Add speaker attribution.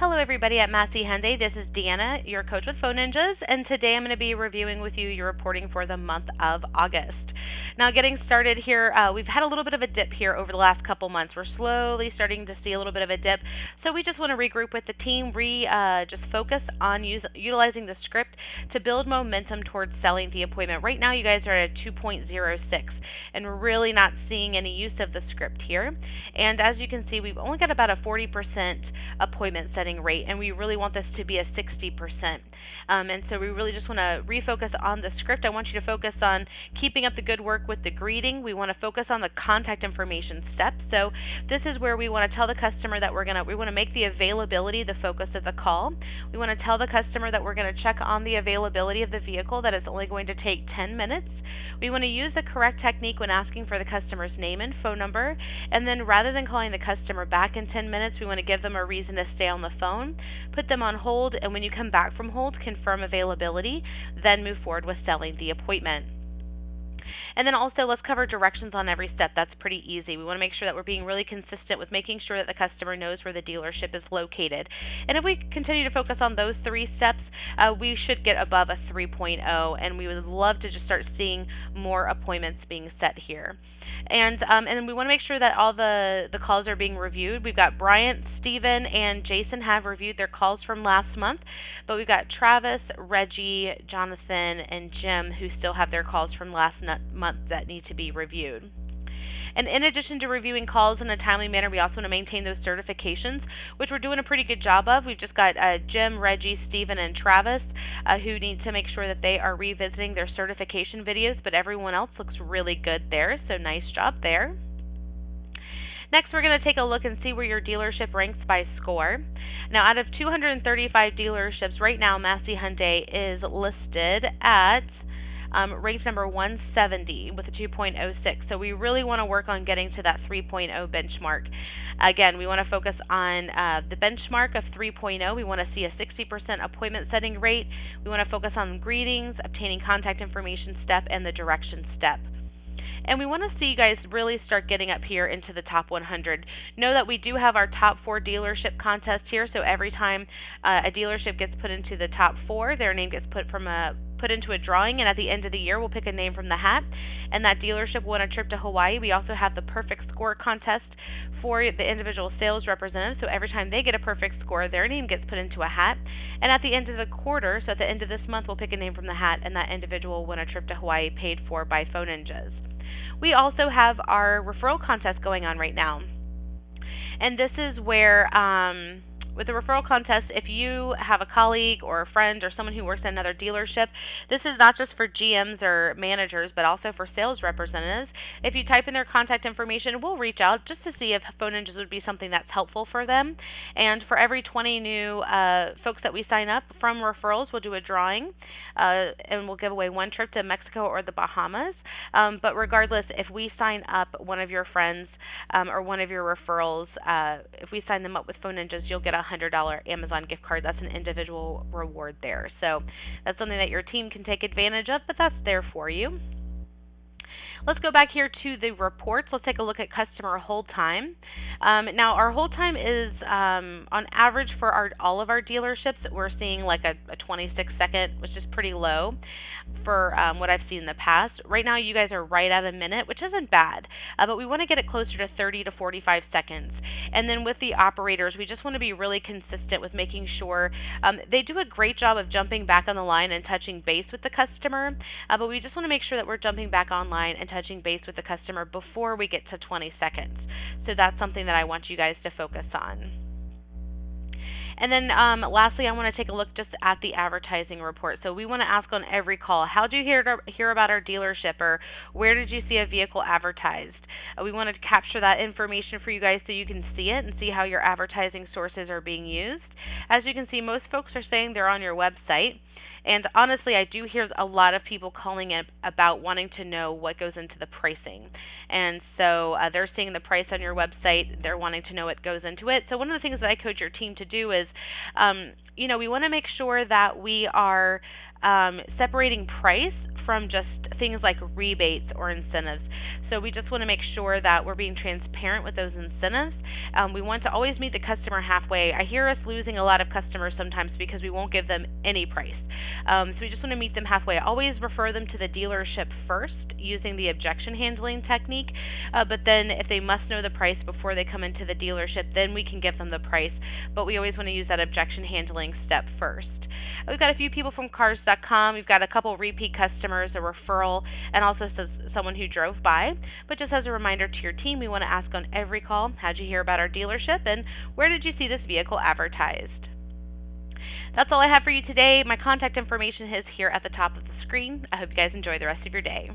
Speaker 1: Hello, everybody at Massey Hyundai. This is Deanna, your coach with Phone Ninjas, and today I'm going to be reviewing with you your reporting for the month of August. Now, getting started here, we've had a little bit of a dip here over the last couple months. We're slowly starting to see a little bit of a dip, so we just want to regroup with the team, just focus on utilizing the script to build momentum towards selling the appointment. Right now, you guys are at 2.06, and we're really not seeing any use of the script here. And as you can see, we've only got about a 40% appointment setting rate, and we really want this to be a 60%. And so we really just want to refocus on the script. I want you to focus on keeping up the good work with the greeting. We want to focus on the contact information step. So this is where we want to tell the customer that we want to make the availability the focus of the call. We want to tell the customer that we're going to check on the availability of the vehicle, that it's only going to take 10 minutes. We want to use the correct technique when asking for the customer's name and phone number, and then rather than calling the customer back in 10 minutes, we want to give them a reason to stay on the phone, put them on hold, and when you come back from hold, confirm availability, then move forward with selling the appointment. And then also, let's cover directions on every step. That's pretty easy. We want to make sure that we're being really consistent with making sure that the customer knows where the dealership is located. And if we continue to focus on those three steps, we should get above a 3.0, and we would love to just start seeing more appointments being set here. And then we want to make sure that all the calls are being reviewed. We've got Bryant, Steven, and Jason have reviewed their calls from last month, but we've got Travis, Reggie, Jonathan, and Jim who still have their calls from last month that need to be reviewed. And in addition to reviewing calls in a timely manner, we also want to maintain those certifications, which we're doing a pretty good job of. We've just got Jim, Reggie, Steven, and Travis who need to make sure that they are revisiting their certification videos, but everyone else looks really good there, so nice job there. Next, we're going to take a look and see where your dealership ranks by score. Now, out of 235 dealerships, right now, Massey Hyundai is listed at ranked number 170 with a 2.06. So we really want to work on getting to that 3.0 benchmark. Again, we want to focus on the benchmark of 3.0. We want to see a 60% appointment setting rate. We want to focus on greetings, obtaining contact information step, and the direction step. And we want to see you guys really start getting up here into the top 100. Know that we do have our top 4 dealership contest here, so every time a dealership gets put into the top 4, their name gets put into a drawing, and at the end of the year, we'll pick a name from the hat, and that dealership won a trip to Hawaii. We also have the perfect score contest for the individual sales representative, so every time they get a perfect score, their name gets put into a hat, and at the end of the quarter, so at the end of this month, we'll pick a name from the hat, and that individual will win a trip to Hawaii paid for by Phone Ninjas. We also have our referral contest going on right now, and this is where with the referral contest, if you have a colleague or a friend or someone who works at another dealership, this is not just for GMs or managers, but also for sales representatives. If you type in their contact information, we'll reach out just to see if Phone Ninjas would be something that's helpful for them. And for every 20 new folks that we sign up from referrals, we'll do a drawing, and we'll give away one trip to Mexico or the Bahamas. But regardless, if we sign up one of your friends or one of your referrals, if we sign them up with Phone Ninjas, you'll get a $100 Amazon gift card. That's an individual reward there. So that's something that your team can take advantage of, but that's there for you. Let's go back here to the reports. Let's take a look at customer hold time. Now, our hold time is on average for all of our dealerships, we're seeing like a 26-second, which is pretty low for what I've seen in the past. Right now, you guys are right at a minute, which isn't bad, but we want to get it closer to 30 to 45 seconds. And then with the operators, we just want to be really consistent with making sure they do a great job of jumping back on the line and touching base with the customer, but we just want to make sure that we're jumping back online and touching base with the customer before we get to 20 seconds. So that's something that I want you guys to focus on. And then lastly, I want to take a look just at the advertising report. So we want to ask on every call, how did you hear about our dealership, or where did you see a vehicle advertised? We want to capture that information for you guys so you can see it and see how your advertising sources are being used. As you can see, most folks are saying they're on your website. And honestly, I do hear a lot of people calling in about wanting to know what goes into the pricing. And so they're seeing the price on your website. They're wanting to know what goes into it. So one of the things that I coach your team to do is, we want to make sure that we are separating price from just things like rebates or incentives. So we just want to make sure that we're being transparent with those incentives. We want to always meet the customer halfway. I hear us losing a lot of customers sometimes because we won't give them any price. So we just want to meet them halfway. Always refer them to the dealership first using the objection handling technique. But then if they must know the price before they come into the dealership, then we can give them the price. But we always want to use that objection handling step first. We've got a few people from Cars.com. We've got a couple repeat customers, a referral, and also someone who drove by. But just as a reminder to your team, we want to ask on every call, how'd you hear about our dealership, and where did you see this vehicle advertised? That's all I have for you today. My contact information is here at the top of the screen. I hope you guys enjoy the rest of your day.